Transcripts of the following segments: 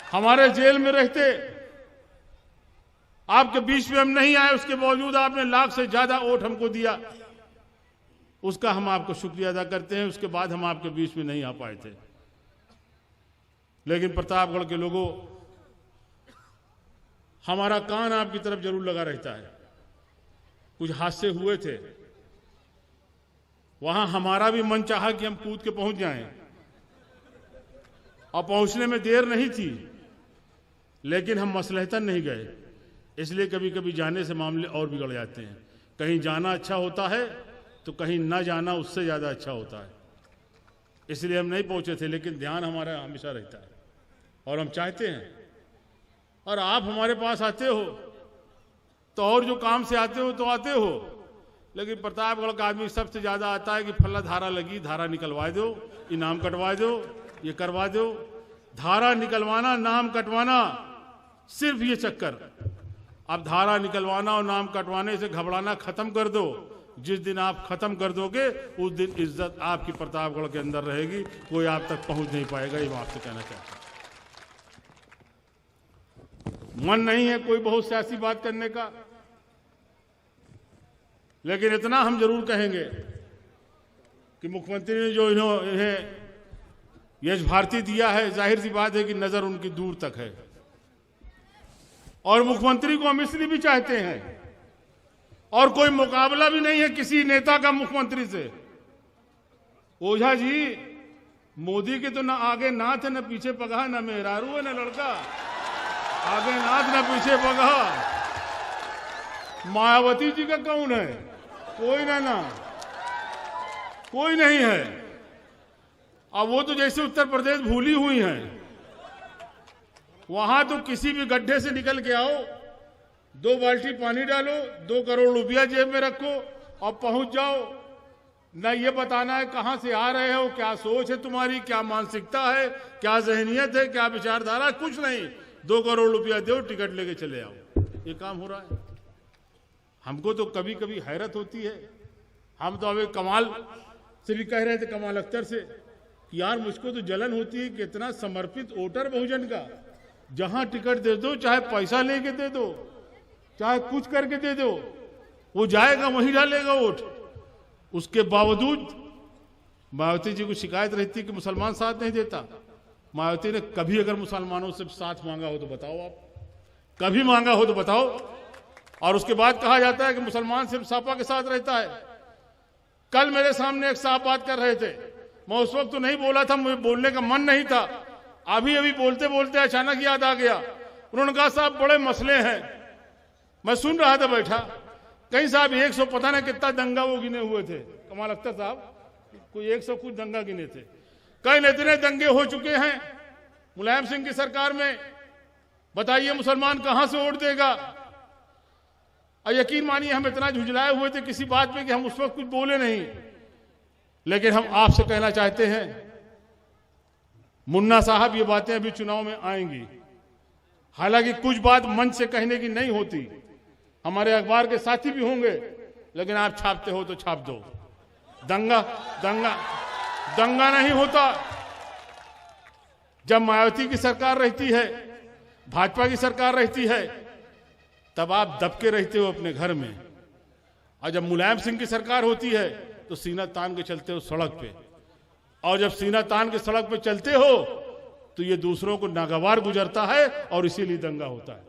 हमारे जेल में रहते आपके बीच में हम नहीं आए, उसके बावजूद आपने लाख से ज्यादा वोट हमको दिया, उसका हम आपको शुक्रिया अदा करते हैं। उसके बाद हम आपके बीच में नहीं आ पाए थे, लेकिन प्रतापगढ़ के लोगों, हमारा कान आपकी तरफ जरूर लगा रहता है। कुछ हादसे हुए थे, वहां हमारा भी मन चाहा कि हम कूद के पहुंच जाएं, और पहुंचने में देर नहीं थी, लेकिन हम मसलहतन नहीं गए। इसलिए कभी कभी जाने से मामले और बिगड़ जाते हैं। कहीं जाना अच्छा होता है तो कहीं ना जाना उससे ज़्यादा अच्छा होता है। इसलिए हम नहीं पहुंचे थे, लेकिन ध्यान हमारा हमेशा रहता है और हम चाहते हैं। और आप हमारे पास आते हो तो और जो काम से आते हो तो आते हो, लेकिन प्रतापगढ़ का आदमी सबसे ज़्यादा आता है कि फला धारा लगी, धारा निकलवा दो, इनाम कटवा दो, ये करवा दो। धारा निकलवाना, नाम कटवाना, सिर्फ ये चक्कर। अब धारा निकलवाना और नाम कटवाने से घबराना खत्म कर दो। जिस दिन आप खत्म कर दोगे उस दिन इज्जत आपकी प्रतापगढ़ के अंदर रहेगी, कोई आप तक पहुंच नहीं पाएगा। ये मैं आपसे कहना चाहता हूं। मन नहीं है कोई बहुत सियासी बात करने का, लेकिन इतना हम जरूर कहेंगे कि मुख्यमंत्री ने जो इन्हें यश भारती दिया है, जाहिर सी बात है कि नजर उनकी दूर तक है, और मुख्यमंत्री को हम इसलिए भी चाहते हैं। और कोई मुकाबला भी नहीं है किसी नेता का मुख्यमंत्री से। ओझा जी, मोदी के तो ना आगे नाथ है, ना पीछे पगहा, ना मेहरारू है, ना लड़का। आगे नाथ ना पीछे पगहा। मायावती जी का कौन है? कोई ना कोई नहीं है। अब वो तो जैसे उत्तर प्रदेश भूली हुई हैं। वहां तो किसी भी गड्ढे से निकल के आओ, 2 बाल्टी पानी डालो, 2 करोड़ रुपया जेब में रखो और पहुंच जाओ। न ये बताना है कहां से आ रहे हो, क्या सोच है तुम्हारी, क्या मानसिकता है, क्या जहनियत है, क्या विचारधारा, कुछ नहीं। 2 करोड़ रुपया दो, टिकट लेके चले आओ। ये काम हो रहा है। हमको तो कभी कभी हैरत होती है। हम तो अभी कमाल से भी कह रहे थे, कमाल अख्तर से, कि यार मुझको तो जलन होती है कि इतना समर्पित वोटर बहुजन का, जहां टिकट दे दो, चाहे पैसा लेके दे दो, चाहे कुछ करके दे दो, वो जाएगा वहीं डालेगा वोट। उसके बावजूद मायावती जी को शिकायत रहती कि मुसलमान साथ नहीं देता। मायावती ने कभी अगर मुसलमानों से साथ मांगा हो तो बताओ, आप कभी मांगा हो तो बताओ। और उसके बाद कहा जाता है कि मुसलमान सिर्फ सपा के साथ रहता है। कल मेरे सामने एक साहब बात कर रहे थे, मैं उस वक्त तो नहीं बोला था, मुझे बोलने का मन नहीं था। अभी बोलते बोलते अचानक याद आ गया। उन्होंने कहा साहब बड़े मसले हैं। मैं सुन रहा था बैठा, कहीं साहब 100 पता नहीं कितना दंगा वो गिने हुए थे, कमाल अख्तर साहब, कोई 100 कुछ दंगा गिने थे। कई इतने दंगे हो चुके हैं मुलायम सिंह की सरकार में, बताइए मुसलमान कहां से वोट देगा। और यकीन मानिए हम इतना झुंझलाए हुए थे किसी बात पे कि हम उस वक्त कुछ बोले नहीं। लेकिन हम आपसे कहना चाहते हैं, मुन्ना साहब, ये बातें अभी चुनाव में आएंगी। हालांकि कुछ बात मंच से कहने की नहीं होती, हमारे अखबार के साथी भी होंगे, लेकिन आप छापते हो तो छाप दो। दंगा दंगा दंगा नहीं होता। जब मायावती की सरकार रहती है, भाजपा की सरकार रहती है, तब आप दबके रहते हो अपने घर में। और जब मुलायम सिंह की सरकार होती है तो सीना तान के चलते हो सड़क पे। और जब सीना तान के सड़क पे चलते हो तो ये दूसरों को नागवार गुजरता है और इसीलिए दंगा होता है।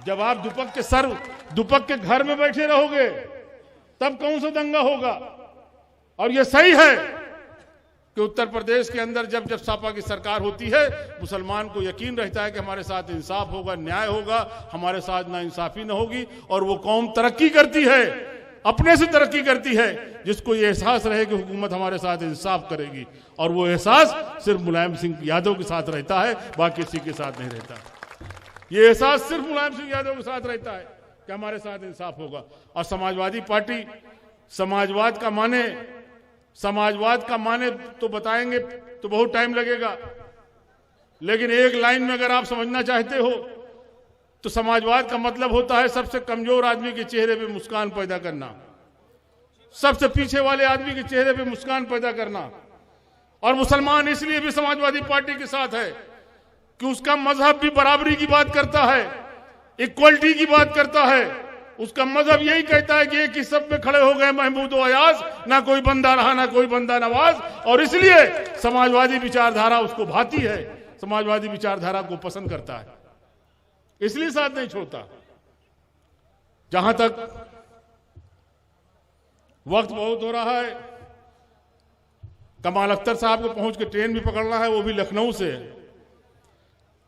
जब आप दुपक के घर में बैठे रहोगे तब कौन सा दंगा होगा। और ये सही है कि उत्तर प्रदेश के अंदर जब सपा की सरकार होती है, मुसलमान को यकीन रहता है कि हमारे साथ इंसाफ होगा, न्याय होगा, हमारे साथ नाइंसाफी न होगी। और वो कौम तरक्की करती है, अपने से तरक्की करती है, जिसको ये एहसास रहे कि हुकूमत हमारे साथ इंसाफ करेगी। और वो एहसास सिर्फ मुलायम सिंह यादव के साथ रहता है, बाकी किसी के साथ नहीं रहता। ये एहसास सिर्फ मुलायम सिंह यादव के साथ रहता है कि हमारे साथ इंसाफ होगा। और समाजवादी पार्टी समाजवाद का माने तो बताएंगे तो बहुत टाइम लगेगा, लेकिन एक लाइन में अगर आप समझना चाहते हो तो समाजवाद का मतलब होता है सबसे कमजोर आदमी के चेहरे पे मुस्कान पैदा करना, सबसे पीछे वाले आदमी के चेहरे पे मुस्कान पैदा करना। और मुसलमान इसलिए भी समाजवादी पार्टी के साथ है कि उसका मजहब भी बराबरी की बात करता है, इक्वलिटी की बात करता है। उसका मजहब यही कहता है कि एक ही सब में खड़े हो गए महमूद और अयाज, ना कोई बंदा रहा ना कोई बंदा नवाज, और इसलिए समाजवादी विचारधारा उसको भाती है, समाजवादी विचारधारा को पसंद करता है, इसलिए साथ नहीं छोड़ता। जहां तक वक्त बहुत हो रहा है, कमाल अख्तर साहब को पहुंच के ट्रेन भी पकड़ना है, वो भी लखनऊ से।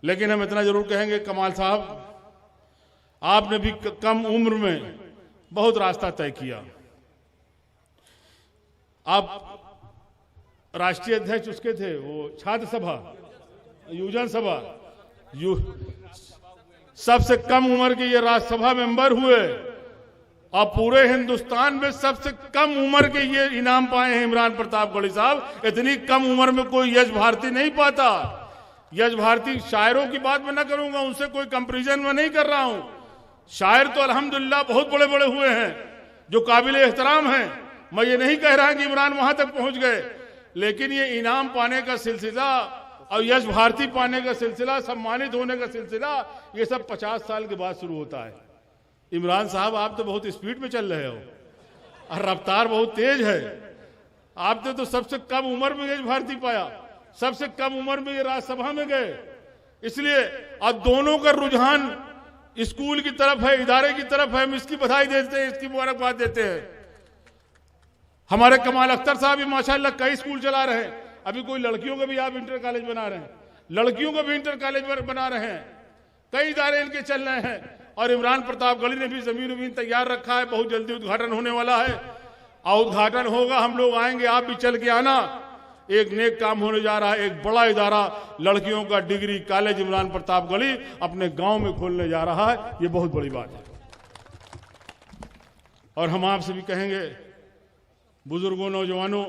लेकिन हम इतना जरूर कहेंगे, कमाल साहब आपने भी कम उम्र में बहुत रास्ता तय किया। आप राष्ट्रीय अध्यक्ष उसके थे, वो छात्र सभा, युवजन सभा, सबसे कम उम्र के ये राज्यसभा मेंबर हुए, और पूरे हिंदुस्तान में सबसे कम उम्र के ये इनाम पाए हैं इमरान प्रताप गढ़ी साहब। इतनी कम उम्र में कोई यश भारती नहीं पाता। यश भारती शायरों की बात मैं न करूंगा, उनसे कोई कंपैरिजन में नहीं कर रहा हूं। शायर तो अल्हम्दुलिल्लाह बहुत बड़े बड़े हुए हैं जो काबिल एहतराम हैं। मैं ये नहीं कह रहा कि इमरान वहां तक पहुंच गए, लेकिन ये इनाम पाने का सिलसिला और यश भारती पाने का सिलसिला, सम्मानित होने का सिलसिला, ये सब 50 साल के बाद शुरू होता है। इमरान साहब आप तो बहुत स्पीड में चल रहे हो और रफ्तार बहुत तेज है। आपने तो सबसे कम उम्र में यश भारती पाया, सबसे कम उम्र में ये राज्यसभा में गए। इसलिए आज दोनों का रुझान स्कूल की तरफ है, इदारे की तरफ है। हम इसकी बधाई देते हैं, इसकी मुबारकबाद देते हैं। हमारे कमाल अख्तर साहब भी माशाल्लाह कई स्कूल चला रहे हैं। अभी कोई लड़कियों का भी आप इंटर कॉलेज बना रहे हैं, लड़कियों का भी इंटर कॉलेज बना रहे हैं, कई इदारे इनके चल रहे हैं। और इमरान प्रताप गढ़ी ने भी जमीन तैयार रखा है, बहुत जल्दी उद्घाटन होने वाला है। और उद्घाटन होगा, हम लोग आएंगे, आप भी चल के आना। एक नेक काम होने जा रहा है, एक बड़ा इदारा लड़कियों का डिग्री कॉलेज इमरान प्रताप गढ़ी अपने गांव में खोलने जा रहा है। ये बहुत बड़ी बात है। और हम आपसे भी कहेंगे, बुजुर्गों, नौजवानों,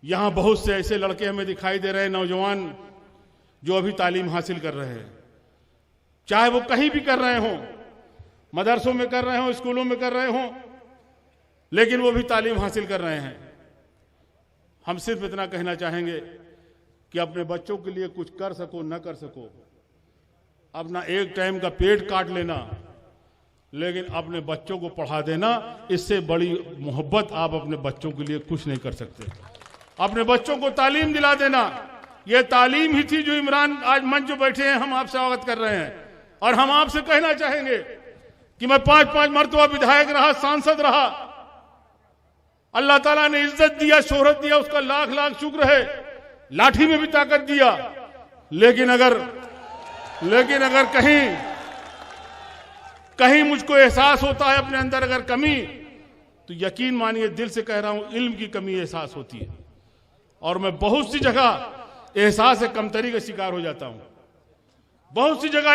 यहां बहुत से ऐसे लड़के हमें दिखाई दे रहे हैं, नौजवान जो अभी तालीम हासिल कर रहे हैं, चाहे वो कहीं भी कर रहे हों, मदरसों में कर रहे हों, स्कूलों में कर रहे हों, लेकिन वो भी तालीम हासिल कर रहे हैं। हम सिर्फ इतना कहना चाहेंगे कि अपने बच्चों के लिए कुछ कर सको न कर सको, अपना एक टाइम का पेट काट लेना, लेकिन अपने बच्चों को पढ़ा देना, इससे बड़ी मोहब्बत आप अपने बच्चों के लिए कुछ नहीं कर सकते। अपने बच्चों को तालीम दिला देना, यह तालीम ही थी जो इमरान आज मंच पे बैठे हैं, हम आपसे अवगत कर रहे हैं। और हम आपसे कहना चाहेंगे कि मैं 5-5 मरतबा विधायक रहा, सांसद रहा, अल्लाह ताला ने इज्जत दिया, शोहरत दिया, उसका लाख लाख शुक्र है। लाठी में भी ताकत दिया, लेकिन अगर कहीं मुझको एहसास होता है अपने अंदर अगर कमी, तो यकीन मानिए, दिल से कह रहा हूं, इल्म की कमी एहसास होती है। और मैं बहुत सी जगह एहसास कमतरी का शिकार हो जाता हूं, बहुत सी जगह